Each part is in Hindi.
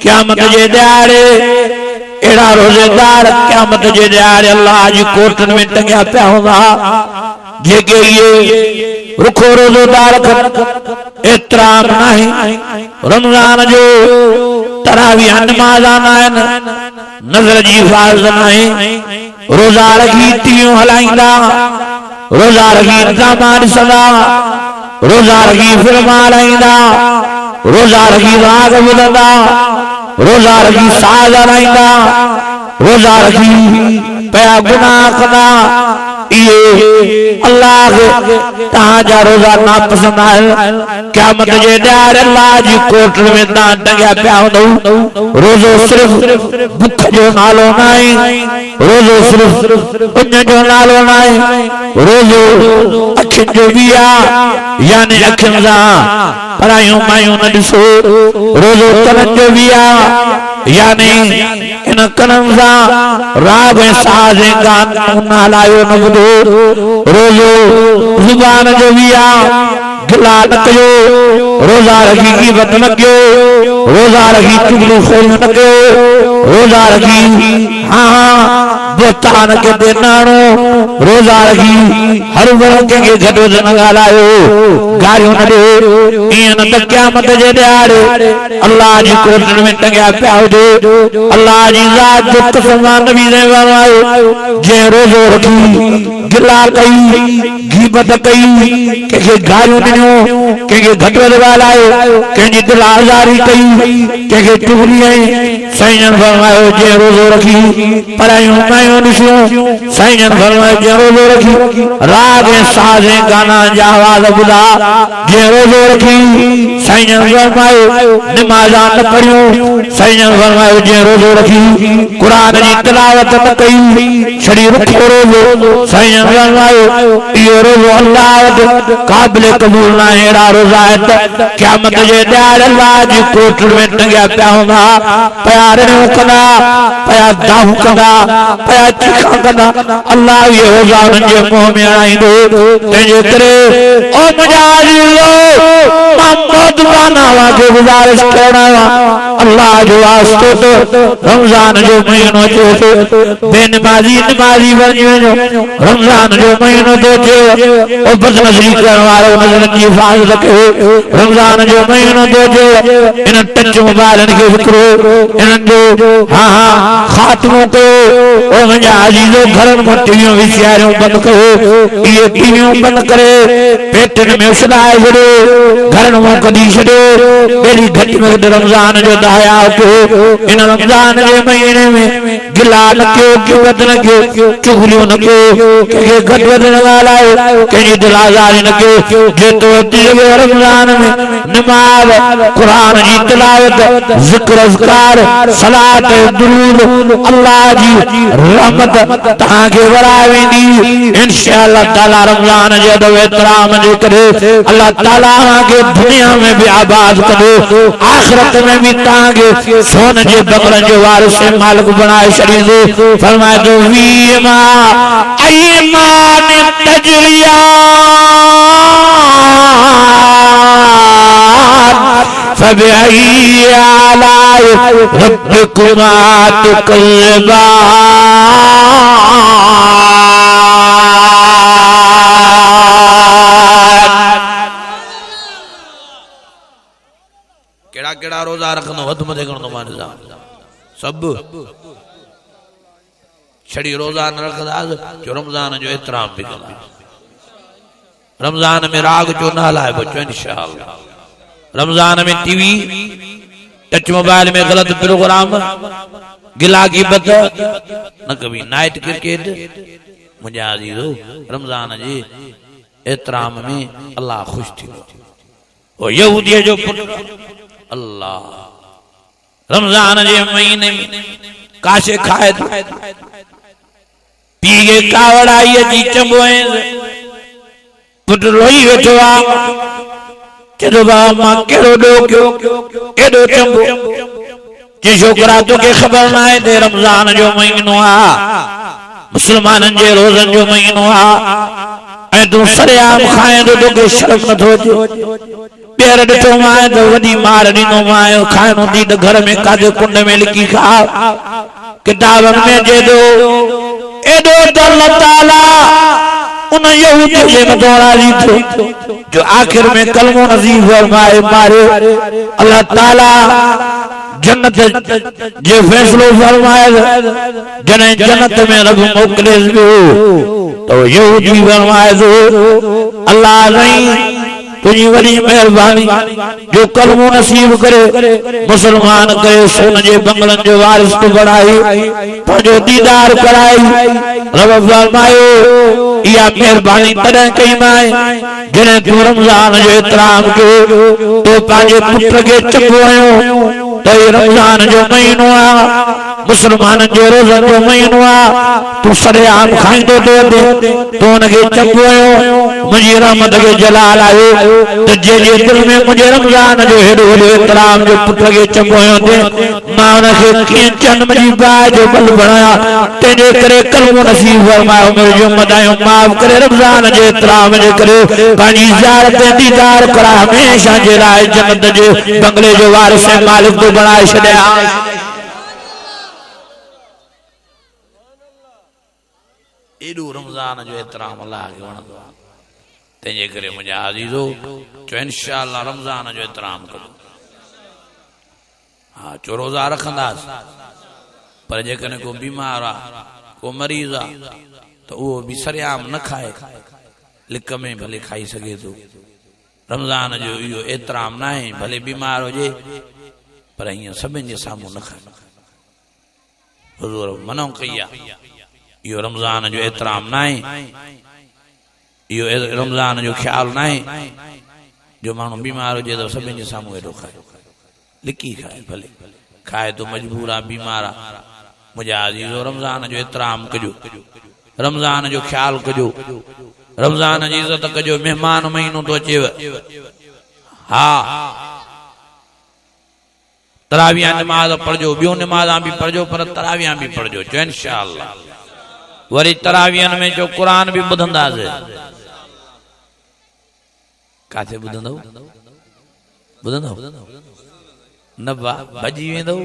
क़यामत जे ॾियारे एड़ा रोज़ेदार क़यामत जे ॾियारे अल्लाह जी कोर्टन में टंगिया पिया हूंदा जेके ये रुखो रोज़ेदार एतराम नहीं रमज़ान जो तरावीह नमाज़ आहिनि नज़र जी हिफ़ाज़त नहीं रोज़ा रखी टीवियूं हलाईंदा रोज़ा रखी ड्रामा ॾिसंदा रोज़ा रखी फिल्म हलाईंदा रोज़ा रखी राग ॿुधंदा रोज़ा रखी साज़ हलाईंदा रोज़ा रखी पिया गुनाह कंदा ये अल्लाह तहाजा रोज़ा नापसंद है क़यामत जे ॾियारे अल्लाह जी कोर्ट में तहां टंगिया पिया हूंदो रोज़ो सिर्फ भुख जो नालो नाहे रोज़ो सिर्फ उन जो नालो नाहे रोज़ो अखियुनि जो बि आहे यानी अखियुनि सां परायूं मायूं न ॾिसो रोज़ो कननि जो बि आहे यानी इन कननि सां राग ऐं साज़ ऐं गानो न हलायो न ॿुधो रोज़ो ज़ुबान जो बि आहे गिला न कयो रोज़ा रखी ग़ीबत न कयो रोज़ा रखी चुगलियूं खोलियूं न कयो रोज़ा रखी बोतान के देनाणो रोज़ा रखी हर वक़्त कंहिंखे घटि वधि न ॻाल्हायो गारियूं न ॾियो ईअं न त क़यामत जे ॾियारे अल्लाह जी कोर्ट में टंगिया पिया हुजो अल्लाह जी ज़ात जो कसम नबी ने फरमायो जंहिं रोज़ो रखी गिला कई ग़ीबत कई कंहिंखे गारियूं ॾिनियूं कंहिंखे घटि वधि ॻाल्हायो कंहिंजी दिल आज़ारी कई कंहिंखे चुगली आई साईं जन फरमायो जंहिं रोज़ो रखी परायूं मायूं ॾिसियूं साईं जन फरमायो जंहिं रोज़ो रखी राग ऐं साज़ ऐं गाना जा आवाज़ ॿुधा जंहिं रोज़ो रखी साईं जन फरमायो नमाज़ां न पढ़ियूं साईं जन फरमायो जंहिं रोज़ो रखी क़ुरान जी तिलावत न कई छड़ी रुखो रोज़ो साईं जन फरमायो इहो रोज़ो अल्लाह वटि क़ाबिल क़बूल न आहे अहिड़ा रोज़ा क़यामत जे ॾियारे अल्लाह जी कोर्ट में टंगिया पिया हूंदा पिया रिणियूं कंदा पिया दाहूं कंदा पिया चीखा कंदा अल्लाह इहे रोज़ा उन्हनि जे मुंहं में हणाईंदो तंहिंजे करे ओ मुंहिंजा अज़ीज़ो मां मौजूदाना खे गुज़ारिश करणु अल्लाह जो वास्तो तो रमज़ान जो महीनो अचे थो बेनमाज़ी नमाज़ी बणिजी वञो रमज़ान जो महीनो थो अचे ओ बदनज़री करण वारो नज़रनि जी हिफ़ाज़त कयो रमज़ान जो महीनो थो अचे इन टच मोबाइलनि खे विकिरो इन्हनि जो ख़ात्मो कयो ओ मुंहिंजा अज़ीज़ो घरनि में टीवियूं विछारियूं बंदि कयो इहे टीवियूं बंदि करे पेटनि में उछलाए छॾियो घरनि में कढी छॾियो एॾी घटि में घटि रमज़ान जो दहाया कयो इन रमज़ान जे महीने में गिला न कयो ग़ीबत न कयो चुगलियूं न कयो कंहिंखे घटि वधि न ॻाल्हायो कंहिंजी दिल आज़ारी न कयो जेतिरो थी सघे रमज़ान में नमाज़ क़ुरान जी तिलावत ज़िक्र अज़कार सलात दुरूद अल्लाह जी रहमत तव्हांखे वराए वेंदी इंशाअल्लाह ताला रमज़ान जे अदब एहतराम जे करे अल्लाह ताला के दुनिया में भी आबाद करो आखिरत में भी तव्हांखे सोन जे बकरनि जो वारिस मालिक बनाए छॾींदो फरमाए थो वीमा अयमान तजरिया फबिअय्यि आलाइ रब्बिकुमा तुकज़्ज़िबान केड़ा केड़ा रोज़ा रखनो हद मथे करनो माने सब छड़ी रोज़ा न रखदा जो रमज़ान जो एहतराम भी कंदा रमज़ान में राग जो न हलाए बचो इंशाअल्लाह रमज़ान में टीवी टच मोबाइल में गलत प्रोग्राम गिला ग़ीबत न कभी नाइट क्रिकेट मुझे अज़ीज़ो रमज़ान जे एहतराम में अल्लाह खुश थी वो यहूदी जो अल्लाह रमज़ान जे महीने में काशे खाए पी के कावड़ाई जी चंबोए पुट रोई वेठो आ चलो बाबा मां केड़ो डो क्यों एडो चंबो जे छोकरा तो के खबर ना है दे रमज़ान जो महीनो आ मुसलमानन जे रोज़न जो महीनो आ ए तू सरेआम खाए तो के शर्म न थो पेर ॾिठो मां तो वॾी मार ॾींदो मां खाइणो थी त घर में काजे कुंड में लिखी खा किताबनि में जे दो एॾो त अल्लाह ताला उन यहूदी जे मथां राज़ी थियो जो आखिर में कलमो नसीब फरमाए मारे अल्लाह ताला जन्नत जे फैसलो फरमाए जने जन्नत में रब मोकले तो यहूदी फरमाए अल्लाह नहीं तुझी वरी मेहरबानी जो कलमो नसीब करे मुसलमान करे सोन जे बंगलन जो वारिस तो बढ़ाई पंहिंजो दीदार कराई रब फरमायो इहा मेहरबानी तॾहिं कई माए जॾहिं तूं रमज़ान जो एतराम कयो तो पंहिंजे पुट खे चङो आयो तो रमज़ान जो महीनो आहे मुसलमान जो रोज़न जो महीनो आहे तूं सरेआम खाईंदो तो तो उनखे चङो आयो मुंहिंजी रहमत खे जलाल आयो तो जंहिंजे दिल में मुंहिंजे रमज़ान जो हेॾो वॾो एतराम जो पुट खे चङो आयो मां उनखे कीअं चंड मुंहिंजी बाहि जो बल बणाया तंहिंजे करे कलमो नसीब फरमायो मुंहिंजो मदायो माफ़ करे रमज़ान जे एतराम जे करे पंहिंजी ज़ार ते दीदार करा हमेशा जे लाइ जन्नत जे बंगले जो वारिस ऐं मालिक तो बणाए छॾिया एॾो रमज़ान जो एतराम अल्लाह खे वणंदो आहे तंहिंजे करे मुंहिंजा अज़ीज़ो चो इंशाअल्लाह रमज़ान जो एतराम करो हाँ चो रोज़ा रखंदासीं पर जेकॾहिं को बीमार आहे को मरीज़ आहे तो उहो बि सरेआम न खाए लिक में भले खाई सघे थो रमज़ान जो इहो एतराम न आहे भले बीमार हुजे पर हीअं सभिनि जे साम्हूं न खाए हुज़ूर मनो कई आहे इहो रमज़ान जो एतराम न आहे इहो रमज़ान जो ख्याल न आहे जो माण्हू बीमार हुजे तो सभिनि जे साम्हूं हेॾो खाए लिकी खाए भले खाए तो मजबूर आहे बीमार आहे मुंहिंजा अज़ीज़ो रमज़ान जो एतराम कजो रमज़ान जो ख्याल कजो रमज़ान जी इज़त कजो मेहमान महीनो तो अचेव हाँ तरावियां नमाज पढ़जो ॿियूं नमाज़ां बि पढ़जो पर तरावियां बि पढ़जो चो इंशाअल्लाह वरी तरावियन में जो कुरान भी ॿुधंदासीं काथे ॿुधंदव न भॼी वेंदव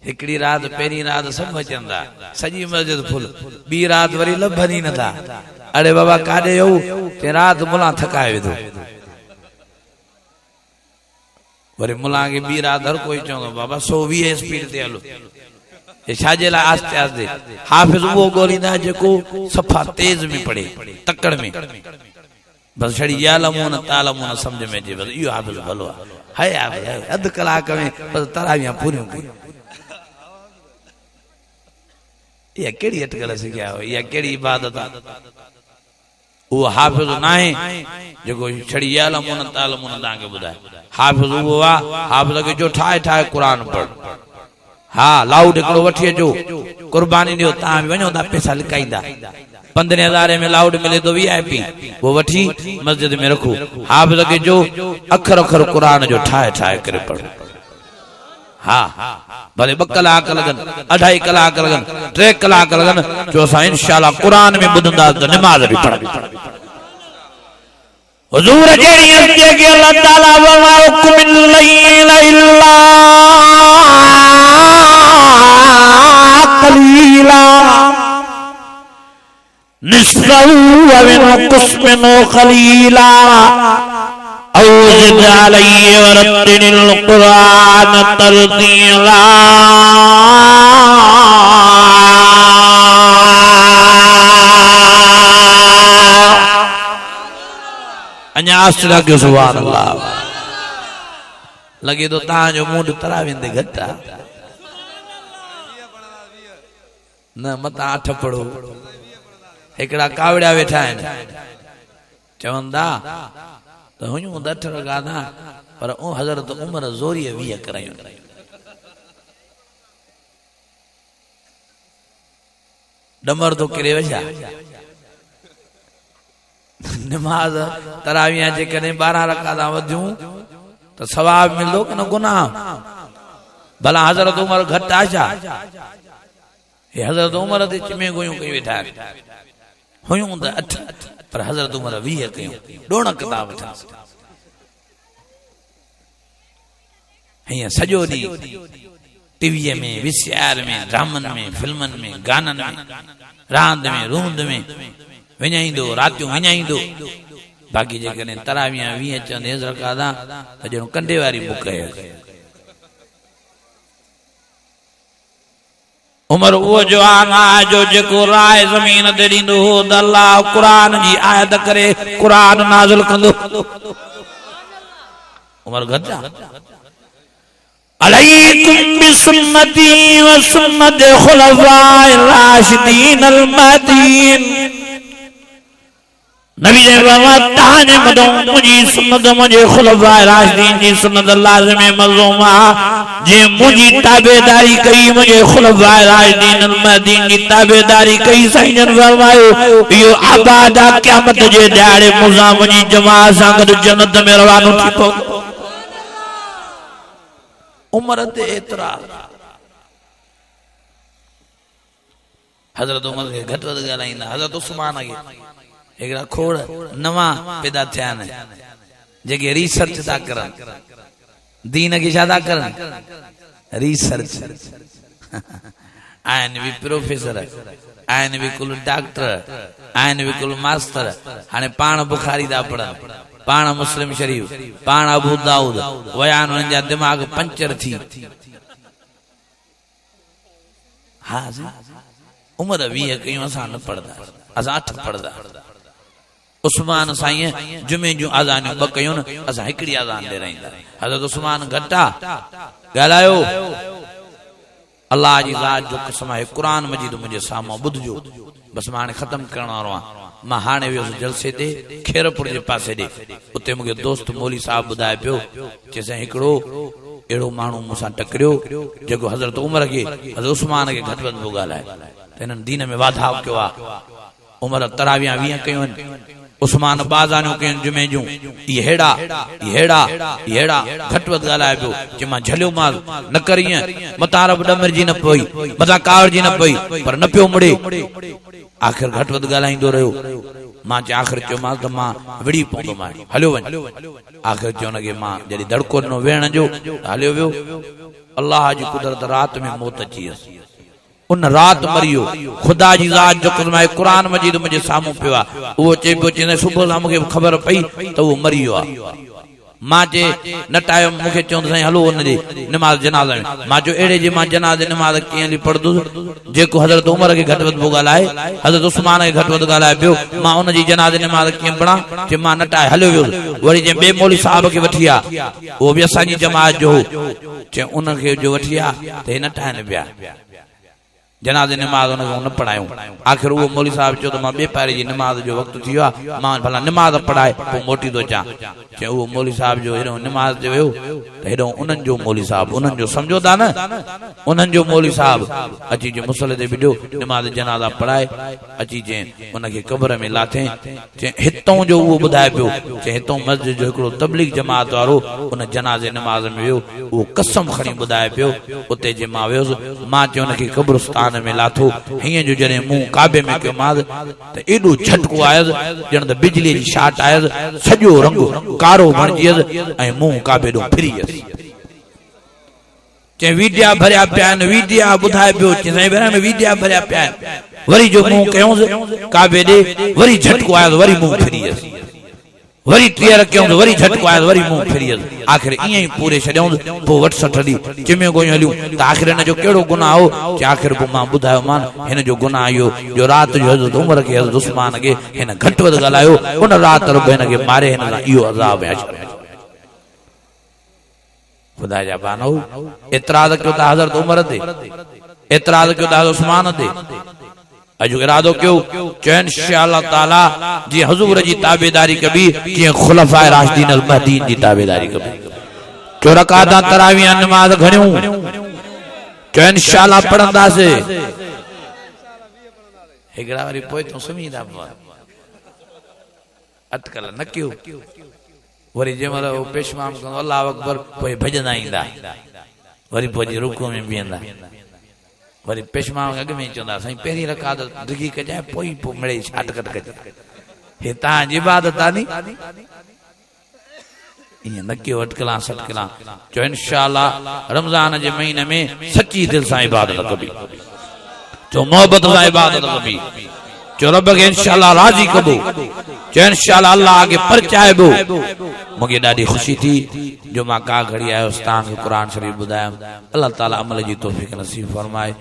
हिकड़ी रात पहिरीं रात सभु अचंदा सॼी मस्जिद फुल ॿी रात वरी लभनि ई नथा अरे बाबा काॾे हो ते रात मुला थकाए विधो वरी मुला के ॿी रात हर कोई चवंदो बाबा 120 स्पीड ते हलो ये छाजे लाइ आस्ते आस्ते हाफ़िज़ वो ॻोल्हींदा जेको सफ़ा तेज में पढ़े तकड़ में बस छड़ी यालमून तालमून समझ में अचे बस इहो हाफ़िज़ भलो आहे अधु कलाक में बस तरावियां पूरियूं कयूं इहा कहिड़ी अटकल सिखिया हो इहा कहिड़ी इबादत आहे वो हाफ़िज़ न आहे जेको छड़ी यालमून तालमून तव्हांखे ॿुधाए हाफ़िज़ वो आहे हाफ़िज़ खे जो ठाहे ठाहे कुरान पढ़ हाँ लाउड हिकिड़ो वठी अचो कुर्बानी ॾियो तव्हां बि वञो था पैसा लिकाईंदा 15,000 में लाउड मिले तो VIP वो वठी मस्जिद में रखो हाफ़िज़ खे जो अखर अखर कुरान जो ठाहे ठाहे करे पढ़ो हाँ भले 2 कलाक लगन 2.5 कलाक लगन 3 कलाक लगन जो असां इंशाअल्लाह कुरान में ॿुधंदासीं त नमाज़ बि पढ़ंदासीं हुजूर जहिड़ी हस्तीअ खे अल्लाह ताला फरमायो कुमिल लैल इल्ला कलीला निस्फहु व इनकुस मिनहु खलीला औ ज़िद अलैहि वरत्तिलिल कुरान तरतीला अञा आस्ते के सुभान अल्लाह लगे तो तव्हांजो मूड तरावियुनि ते घटि आहे न मतां 8 पढ़ो हिकिड़ा कावड़िया वेठा आहिनि चवंदा त हुयूं 8 लॻाना पर हज़रत उमर ज़ोरीअ 20 करायूं डमर तो किरे वॼा नमाज तरावियां जेकॾहिं 12 रकातां वधियूं तो सवाब मिलंदो कि न गुनाह भला हज़रत उमर घटि आहे छा हे हज़रत उमर ते चिमे गोयूं कई वेठा हुयूं त 8 पर हज़रत उमर 20 कयूं ॾोण किताब ठा हीअं सॼो ॾींहुं टीवीअ में वीसीआर में ड्रामनि में फिल्मनि में गाननि में रांदि में रूंद में विञाईंदो रातियूं विञाईंदो बाक़ी जेकॾहिं तरावीह 20 चवंदे रकाता त ॼण कंडे वारी बुक आहे उमर वो जवान आहे जो जेको राय ज़मीन ते ॾींदो हो त अल्लाह क़ुरान जी आयत करे क़ुरान नाज़िल कंदो उमर घटा अलैकुम बिसुन्नती व सुन्नति खुलफाए राशिदीन अल-महदीन नबी ने फरमाया मदो मुझी सुन्नत मुझे खुलफाए राशिदीन जी सुन्नत लाज़िम मज़ूमा जे मुझी ताबेदारी कई मुझे खुलफाए राशिदीन अल-महदीन जी ताबेदारी कई साईं जन फरमायो यो आबादा क़यामत जे ॾियारे मुसा मुझी जमात सां गॾु जन्नत में रवानो थी पओ उमर ते एतराज़ हज़रत उमर के घट वध ॻाल्हाईंदा हज़रत उस्मान के एकड़ा खोड़ नवा पैदा थिया आहिनि जेके रिसर्च था करन दीन के छा था करन रिसर्च आहिनि भी प्रोफेसर आहिनि भी कुल डॉक्टर आहिनि भी कुल मास्टर हाणे पाण बुखारी था पढ़न पाण मुस्लिम शरीफ पाण अबू दाऊद वयान उन जा दिमाग पंचर थी हाँ उमर 20 कयूं असां न पढ़दा असां 8 पढ़दा उस्मान साईं जुमे जूं अज़ानियूं 2 कयूं न असां हिकड़ी अज़ान ॾे रहींदा हज़रत उस्मान घटा ॻाल्हायो अल्लाह जी ज़ात जो कसम आहे क़ुरान मजीद मुंहिंजे साम्हूं ॿुधजो बस मां हाणे ख़त्म करण वारो आहियां मां हाणे वियुसि जलसे ते खेरपुर जे पासे ॾे उते मूंखे दोस्त मौली साहब ॿुधाए पियो चइसि हिकिड़ो अहिड़ो माण्हू मूंसां टकरियो जेको हज़रत उमर खे हज़रत उस्मान खे घटि वधि पियो ॻाल्हाए त हिननि दीन में वाधाव कयो आहे उमर तरावीह 20 कयूं आहिनि उस्मान बाज़ानियूं कयूं जुमे जूं हेड़ा घटि वधि ॻाल्हाए पियो चई मां झलियो मां न करी मतां रब ॾमरजी न पई मतां कावड़जी न पई पर न पियो मुड़े आखिर घट वध ॻाल्हाईंदो रहियो मां आखिर चयोमांसि त मां विड़ी पवंदोमांइ हलियो वञ आखिर चयो हुनखे मां जॾहिं दड़को ॾिनो वेहण जो हलियो वियो अल्लाह जी कुदरत रात में मौत अची वियसि उन रात मरियो खुदा जी ज़ात जो कसम आहे क़ुरान मजीद मुंहिंजे साम्हूं पियो आहे उहो चए पियो चवंदा सुबुह सां मूंखे ख़बर पई त उहो मरी वियो आहे मां जे नटायो मूंखे चवंदो साईं हलो हुनजे निमाज़ जनाज़े में मां जो अहिड़े जे मां जनाज़े निमाज़ कीअं हली पढ़ंदुसि जेको हज़रत उमर खे घटि वधि पियो ॻाल्हाए हज़रत उस्मान खे घटि वधि ॻाल्हाए पियो मां हुनजी जनाज़े निमाज़ कीअं पढ़ां चए मां नटाए हलियो वियुसि वरी जे ॿिए मौलवी साहब खे वठी आ उहो बि असांजी जमात जो हो चए उनखे जो वठी आ त हे नटाइनि पिया जनाज़े निमाज़ उनखे न पढ़ायूं आखिर उहो मौलवी साहब चयो त मां ॿिए पारे जी निमाज़ जो वक़्तु थी वियो आहे मां भला निमाज़ पढ़ाए पोइ मोटी थो अचां चए उहो मौलवी साहब जो हेॾो निमाज़ ते वियो त हेॾो उन्हनि जो मौलवी साहब उन्हनि जो सम्झो था न उन्हनि जो मौलवी साहब अची जे मुसले ते बिठो निमाज़ जनाज़ा पढ़ाए अची चए उनखे क़बर में लाथे चए हितों जो उहो ॿुधाए पियो चए हितों मस्जिद जो हिकिड़ो तबलीग जमात वारो उन जनाज़े निमाज़ में वियो उहो कसम खणी ॿुधाए पियो उते जे मां वियुसि मां चयो उनखे क़ब्रिस्तान में लाथो हीअं जो जॾहिं मुंहुं काबे में कयो मां त एॾो झटको आयुसि ॼण त बिजलीअ जी शाट आयुसि सॼो रंग कारो बणिजी वियुसि ऐं मुंहुं काबे ॾों फिरी वियुसि चए वीडिया भरिया पिया आहिनि वीडिया ॿुधाए पियो चए साईं भेण में वीडिया भरिया पिया आहिनि वरी जो मुंहुं कयूंसि काबे ॾे वरी झटको आयुसि वरी मुंहुं फिरी वियुसि वरी टीह रखियऊं वरी झटको आयुसि वरी मुंहुं फिरी वियुसि आखिर ईअं ई पूरे छॾियऊं पोइ 68 ॾींहं चिमियूं गोयूं हलियूं त आखिर हिन जो कहिड़ो गुनाह हो चए आखिर पोइ मां ॿुधायो मान हिन जो गुनाह इहो जो राति जो हज़रत उमर खे हज़रत उस्मान खे हिन घटि वधि ॻाल्हायो उन राति रब हिन खे मारे हिन सां इहो अज़ाब खुदा जा बानो एतिराज़ कयो था हज़रत उमर ते एतिराज़ कयो था हज़रत उस्मान ते अजो इरादो कयो चैन इंशाअल्लाह ताला जी हुजूर जी ताबेदारी कबी कि खुलफाए राशिदीन अल महदीन जी ताबेदारी कबी चो रकाता तरावीह नमाज घणियूं चैन इंशाअल्लाह पढ़ंदासे हिकड़ा वरी पोइ तो सुमीदा अटकल न कयो वरी जेमल पेशमाम को अल्लाह अकबर पोइ भजंदा ईंदा वरी पोइ रुकू में बीहंदा वरी पेशमा अॻ में चवंदा साईं पहिरीं रकात डिघी कजांइ पोइ मिड़े शाटकट कजांइ हे तव्हांजी इबादत आहे नी ईअं न कयो अटकलां सटकलां चो इंशाअल्लाह रमज़ान जे महीने में सची दिलि सां इबादत कबी चो मोहब्बत सां इबादत कबी चो रब खे इंशाअल्लाह राज़ी कबो चो इंशाअल्लाह अल्लाह आगे परचाइबो मूंखे ॾाढी ख़ुशी थी जो मां का घड़ी आयो तव्हांखे क़ुर शरीफ़ ॿुधायमि अल्लाह ताला अमल जी तौफ़ीक़ नसीब फरमाए।